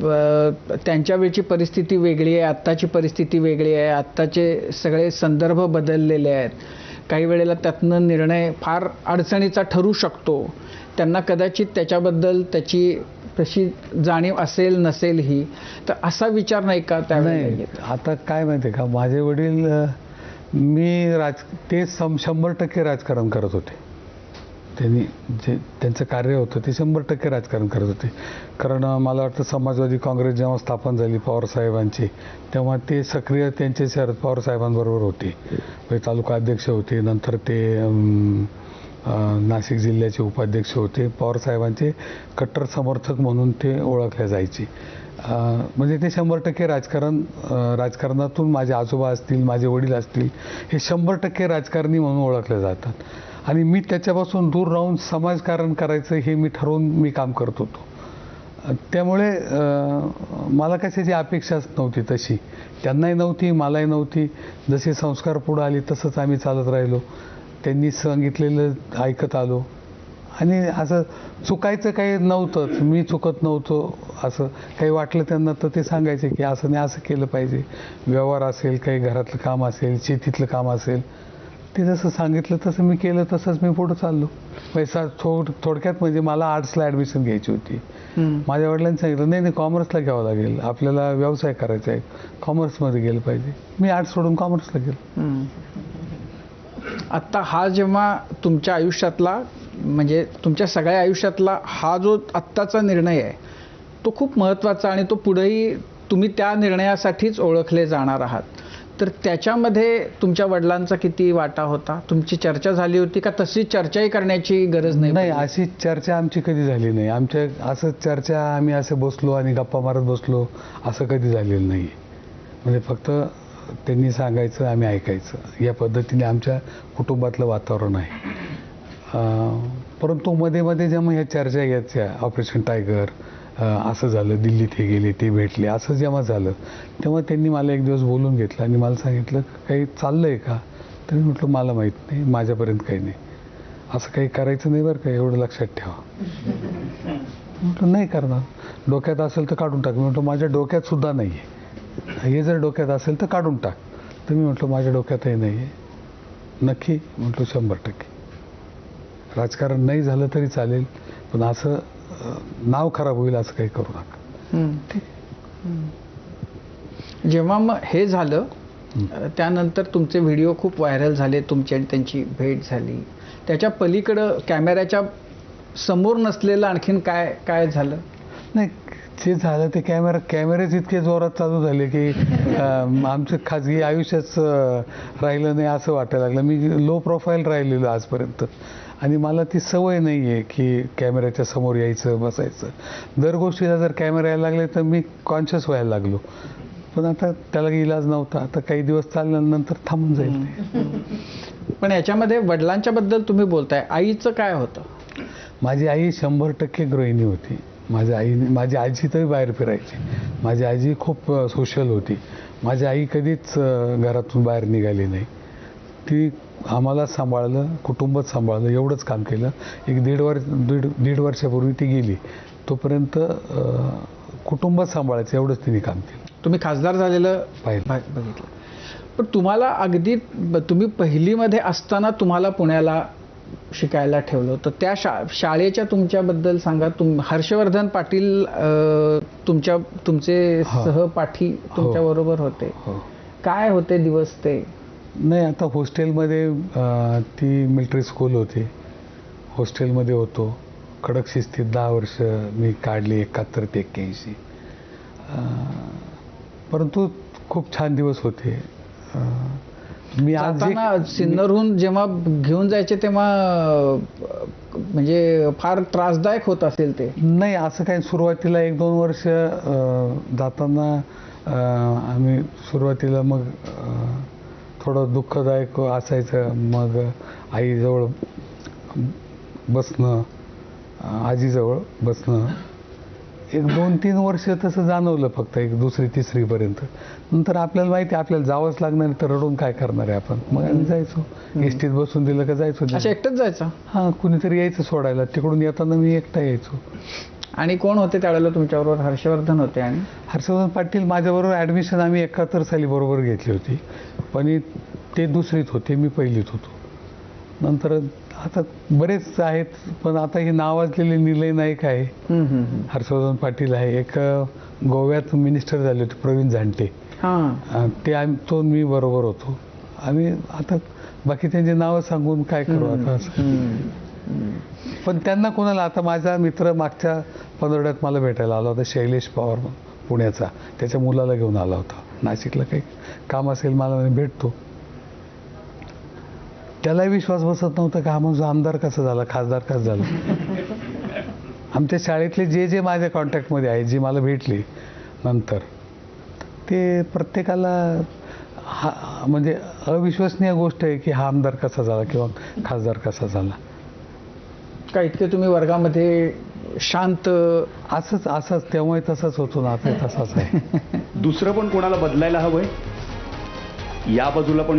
त्यांच्या वेळची परिस्थिती वेगळी आहे, आत्ताची परिस्थिती वेगळी आहे, आत्ताचे सगळे संदर्भ बदललेले आहेत. काही वेळेला त्यातनं निर्णय फार अडचणीचा ठरू शकतो. त्यांना कदाचित त्याच्याबद्दल त्याची तशी जाणीव असेल नसेल ही, तर असा विचार नाही का त्यावेळेला? आता काय माहिती आहे का, माझे वडील ते 100% राजकारण करत होते. त्यांनी जे त्यांचं कार्य होतं ते 100% राजकारण करत होते. कारण मला वाटतं समाजवादी काँग्रेस जेव्हा स्थापन झाली पवारसाहेबांची, तेव्हा ते सक्रिय त्यांचे शरद पवार साहेबांबरोबर होते. तालुका अध्यक्ष होते, नंतर ते नाशिक जिल्ह्याचे उपाध्यक्ष होते. पवारसाहेबांचे कट्टर समर्थक म्हणून ते ओळखले जायचे. म्हणजे ते 100% राजकारणातून माझे आजोबा असतील, माझे वडील असतील, हे 100% राजकारणी म्हणून ओळखले जातात. आणि मी त्याच्यापासून दूर राहून समाजकारण करायचं हे मी ठरवून मी काम करत होतो. त्यामुळे मला कशाची अपेक्षाच नव्हती तशी. त्यांनाही नव्हती, मलाही नव्हती. जसे संस्कार पुढे आले तसंच आम्ही चालत राहिलो. त्यांनी सांगितलेलं ऐकत आलो. आणि असं चुकायचं काही नव्हतंच, मी चुकत नव्हतो. असं काही वाटलं त्यांना तर ते सांगायचे की असं नाही, असं केलं पाहिजे. व्यवहार असेल, काही घरातलं काम असेल, शेतीतलं काम असेल, ते जसं सांगितलं तसं मी केलं, तसंच मी पुढं चाललो. थोडक्यात म्हणजे मला आर्ट्सला ॲडमिशन घ्यायची होती. माझ्या वडिलांनी सांगितलं नाही नाही, कॉमर्सला घ्यावं लागेल, आपल्याला व्यवसाय करायचा आहे, कॉमर्समध्ये गेलं पाहिजे. मी आर्ट्स सोडून कॉमर्सला गेलो. आत्ता हा जेव्हा तुमच्या आयुष्यातला, म्हणजे तुमच्या सगळ्या आयुष्यातला हा जो आत्ताचा निर्णय आहे, तो खूप महत्त्वाचा, आणि तो पुढेही तुम्ही त्या निर्णयासाठीच ओळखले जाणार आहात. तर त्याच्यामध्ये तुमच्या वडिलांचा किती वाटा होता? तुमची चर्चा झाली होती का? तशी चर्चाही करण्याची गरज नाही? नाही, अशी चर्चा आमची कधी झाली नाही. आमच्या असं चर्चा आम्ही असं बसलो आणि गप्पा मारत बसलो असं कधी झालेलं नाही. म्हणजे फक्त त्यांनी सांगायचं, आम्ही ऐकायचं, या पद्धतीने आमच्या कुटुंबातलं वातावरण आहे. परंतु मध्ये मध्ये जेव्हा ह्या चर्चा यायच्या, ऑपरेशन टायगर असं झालं, दिल्लीत हे गेले, ते भेटले, असं जेव्हा झालं, तेव्हा त्यांनी मला एक दिवस बोलून घेतलं आणि मला सांगितलं काही चाललं आहे का? तर मी म्हटलं मला माहीत नाही, माझ्यापर्यंत काही नाही, असं काही करायचं नाही बरं का, एवढं लक्षात ठेवा. म्हटलं नाही करणार, डोक्यात असेल तर काढून टाक. मी म्हटलं माझ्या डोक्यात सुद्धा नाही आहे, हे जर डोक्यात असेल तर काढून टाक. तर मी म्हटलं माझ्या डोक्यातही नाही आहे. नक्की? म्हटलं 100%. राजकारण नाही झालं तरी चालेल, पण असं नाव खराब होईल असं काही करू नका. जेव्हा मग हे झालं, त्यानंतर तुमचे व्हिडिओ खूप व्हायरल झाले, तुमची आणि त्यांची भेट झाली. त्याच्या पलीकडं कॅमेऱ्याच्या समोर नसलेलं आणखीन काय काय झालं? नाही, जे झालं ते कॅमेरेच इतके जोरात चालू झाले की आमचं खाजगी आयुष्याच राहिलं नाही असं वाटायला लागलं. मी लो प्रोफाईल राहिलेलो आजपर्यंत, आणि मला ती सवय नाही आहे की कॅमेऱ्याच्या समोर यायचं, बसायचं. दर गोष्टीला जर कॅमेरा यायला लागले तर मी कॉन्शियस व्हायला लागलो. पण आता त्याला इलाज नव्हता. आता काही दिवस चालल्यानंतर थांबून जाईल. पण याच्यामध्ये वडिलांच्या बद्दल तुम्ही बोलताय, आईचं काय होतं? माझी आई 100% गृहिणी होती. माझी आजी तरी बाहेर फिरायची. माझी आजी खूप सोशल होती. माझी आई कधीच घरातून बाहेर निघाली नाही. ती आम्हाला सांभाळलं, कुटुंबात सांभाळलं, एवढंच काम केलं. एक दीड वर्षापूर्वी ती गेली, तोपर्यंत कुटुंबात सांभाळायचं एवढंच तिने काम केलं. तुम्ही खासदार झालेलं बघितलं, पण तुम्हाला अगदी तुम्ही पहिलीमध्ये असताना तुम्हाला पुण्याला शिकायला ठेवलं, तर त्या शाळेच्या तुमच्याबद्दल सांगा. हर्षवर्धन पाटील तुमचे सहपाठी तुमच्याबरोबर होते, काय होते दिवस ते? नाही, आता हॉस्टेलमध्ये ती मिलिटरी स्कूल होती, हॉस्टेलमध्ये होतो. कडक शिस्तीत 10 वर्ष मी काढली, 71 ते 81. परंतु खूप छान दिवस होते. मी आज सिन्नरहून जेव्हा घेऊन जायचे तेव्हा म्हणजे फार त्रासदायक होत असेल ते? नाही, असं काही सुरुवातीला 1-2 वर्ष जाताना आम्ही सुरुवातीला मग थोडं दुःखदायक असायचं. मग आईजवळ बसणं, आजीजवळ बसणं, 1-2-3 वर्ष तसं जाणवलं, फक्त 2री-3रीपर्यंत. नंतर आपल्याला माहिती आहे आपल्याला जावंच लागणार, तर रडून काय करणार आहे आपण. मग आम्ही जायचो, एसटीत बसून दिलं का जायचो. एकटंच जायचं? हां, कुणीतरी यायचं सोडायला. तिकडून येताना मी एकटा यायचो. आणि कोण होते त्यावेळेला तुमच्याबरोबर? हर्षवर्धन होते आणि हर्षवर्धन पाटील माझ्याबरोबर ॲडमिशन आम्ही 71 साली बरोबर घेतली होती, पण ते दुसरीत होते, मी पहिलीत होतो. नंतर आता बरेच आहेत, पण आता हे नावाजलेले निलय नाईक आहे, हर्षवर्धन पाटील आहे, एक गोव्यात मिनिस्टर झाले होते प्रवीण झांटे, तो मी बरोबर होतो. आणि आता बाकी त्यांची नावं सांगून काय करू आता असं. पण त्यांना कोणाला, आता माझा मित्र मागच्या पंधरवड्यात मला भेटायला आला होता, शैलेश पवार पुण्याचा, त्याच्या मुलाला घेऊन आला होता नाशिकला, काही काम असेल मला म्हणे भेटतो. त्यालाही विश्वास बसत नव्हता का हा माणूस आमदार कसा झाला, खासदार कसा झाला. आमच्या शाळेतले जे माझ्या कॉन्टॅक्टमध्ये आहे, जे मला भेटले नंतर, ते प्रत्येकाला म्हणजे अविश्वसनीय गोष्ट आहे की हा आमदार कसा झाला किंवा खासदार कसा झाला. का इतके तुम्ही वर्गामध्ये शांत? असंच तेव्हाही तसंच होतो ना, आता तसाच आहे. दुसरं पण कोणाला बदलायला हवंय या बाजूला पण